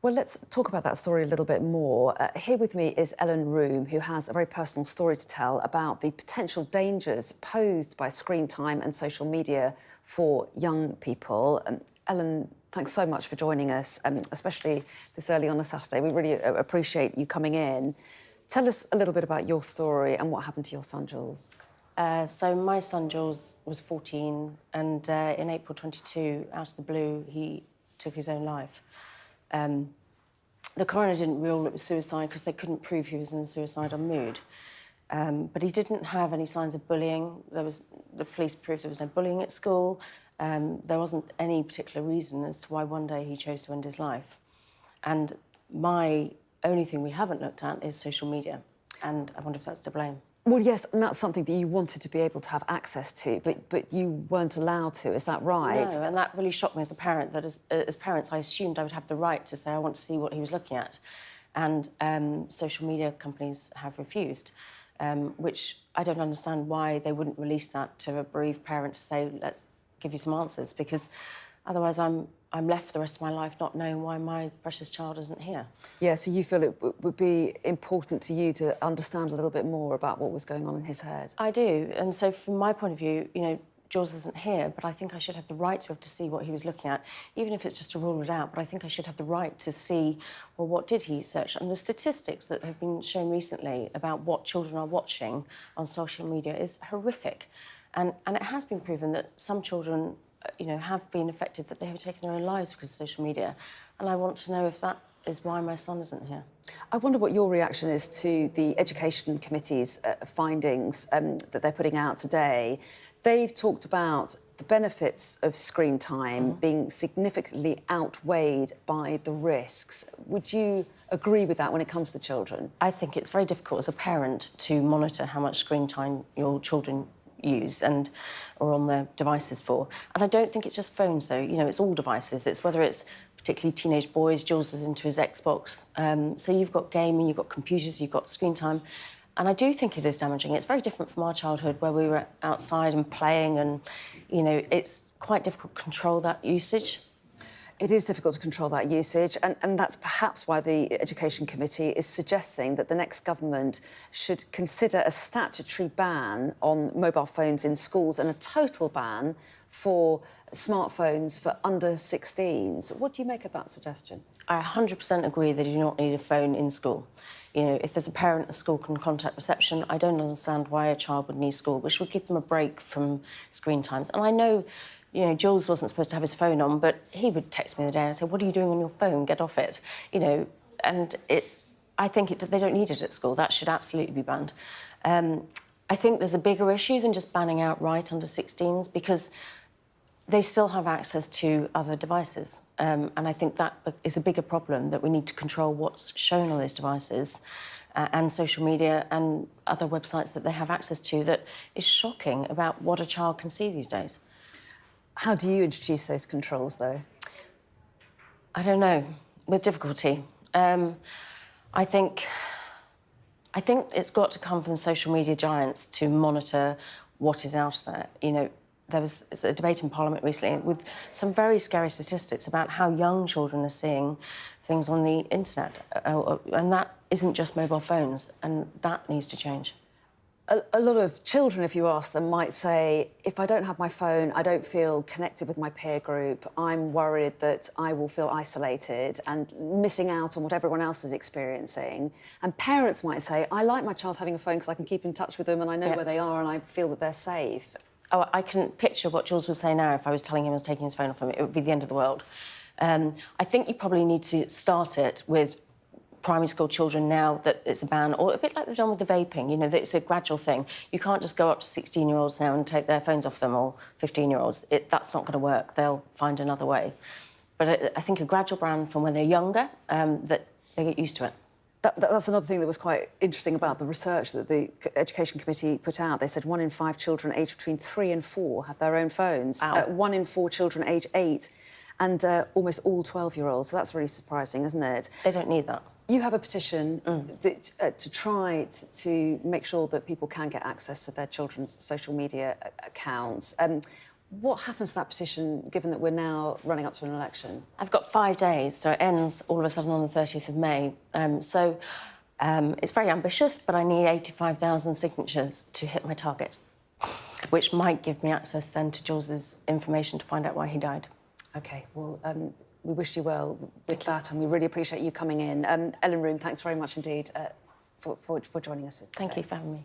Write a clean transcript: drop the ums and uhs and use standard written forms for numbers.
Well, let's talk about that story a little bit more. Here with me is Roome, who has a very personal story to tell about the potential dangers posed by screen time and social media for young people. Ellen, thanks so much for joining us, especially this early on a Saturday. We really appreciate you coming in. Tell us a little bit about your story and what happened to your son, Jools. So my son, Jools, was 14, and in April 22, out of the blue, he took his own life. The coroner didn't rule it was suicide because they couldn't prove he was in a suicidal mood. But he didn't have any signs of bullying. The police proved there was no bullying at school. There wasn't any particular reason as to why one day he chose to end his life. And my only thing we haven't looked at is social media, and I wonder if that's to blame. Well, yes, and that's something that you wanted to be able to have access to, but you weren't allowed to, is that right? No, and that really shocked me as a parent, that as parents I assumed I would have the right to say I want to see what he was looking at. And social media companies have refused, which I don't understand why they wouldn't release that to a bereaved parent to say, let's give you some answers, because otherwise I'm left for the rest of my life not knowing why my precious child isn't here. Yeah, so you feel it would be important to you to understand a little bit more about what was going on in his head? I do, and so from my point of view, you know, Jools isn't here, but I think I should have the right to be able to see what he was looking at, even if it's just to rule it out, but I think I should have the right to see, well, what did he search? And the statistics that have been shown recently about what children are watching on social media is horrific. And it has been proven that some children, you know, have been affected, that they have taken their own lives because of social media. And I want to know if that is why my son isn't here. I wonder what your reaction is to the Education Committee's findings that they're putting out today. They've talked about the benefits of screen time being significantly outweighed by the risks. Would you agree with that when it comes to children? I think it's very difficult as a parent to monitor how much screen time your children use and or on their devices for. And I don't think it's just phones, though. You know, it's all devices. It's whether it's particularly teenage boys. Jools was into his Xbox. So you've got gaming, you've got computers, you've got screen time. And I do think it is damaging. It's very different from our childhood where we were outside and playing and, you know, it's quite difficult to control that usage. It is difficult to control that usage, and that's perhaps why the Education Committee is suggesting that the next government should consider a statutory ban on mobile phones in schools and a total ban for smartphones for under 16s. What do you make of that suggestion? I 100% agree that you do not need a phone in school. You know, if there's a parent at school can contact reception, I don't understand why a child would need school, which would give them a break from screen times. And I know, you know, Jools wasn't supposed to have his phone on, but he would text me the day and say, what are you doing on your phone? Get off it. You know, and I think they don't need it at school. That should absolutely be banned. I think there's a bigger issue than just banning outright under 16s, because they still have access to other devices. And I think that is a bigger problem, that we need to control what's shown on those devices and social media and other websites that they have access to, that is shocking about what a child can see these days. How do you introduce those controls, though? I don't know, with difficulty. I think it's got to come from the social media giants to monitor what is out there. You know, there was a debate in Parliament recently with some very scary statistics about how young children are seeing things on the internet, and that isn't just mobile phones, and that needs to change. A lot of children, if you ask them, might say, if I don't have my phone, I don't feel connected with my peer group. I'm worried that I will feel isolated and missing out on what everyone else is experiencing. And parents might say, I like my child having a phone because I can keep in touch with them and I know where they are and I feel that they're safe. Oh, I can picture what Jools would say now if I was telling him I was taking his phone off him. It would be the end of the world. I think you probably need to start it with primary school children now, that it's a ban, or a bit like they've done with the vaping, you know, that it's a gradual thing. You can't just go up to 16-year-olds now and take their phones off them, or 15-year-olds. That's not going to work. They'll find another way. But I think a gradual ban from when they're younger, that they get used to it. That's another thing that was quite interesting about the research that the Education Committee put out. They said 1 in 5 children aged between 3 and 4 have their own phones. 1 in 4 children aged 8, and almost all 12-year-olds. So that's really surprising, isn't it? They don't need that. You have a petition that, to try to make sure that people can get access to their children's social media accounts. What happens to that petition, given that we're now running up to an election? I've got 5 days, so it ends all of a sudden on the 30th of May. It's very ambitious, but I need 85,000 signatures to hit my target, which might give me access then to Jools's information to find out why he died. OK, well, we wish you well with that, and we really appreciate you coming in. Ellen Roome, thanks very much indeed for joining us today. Thank you for having me.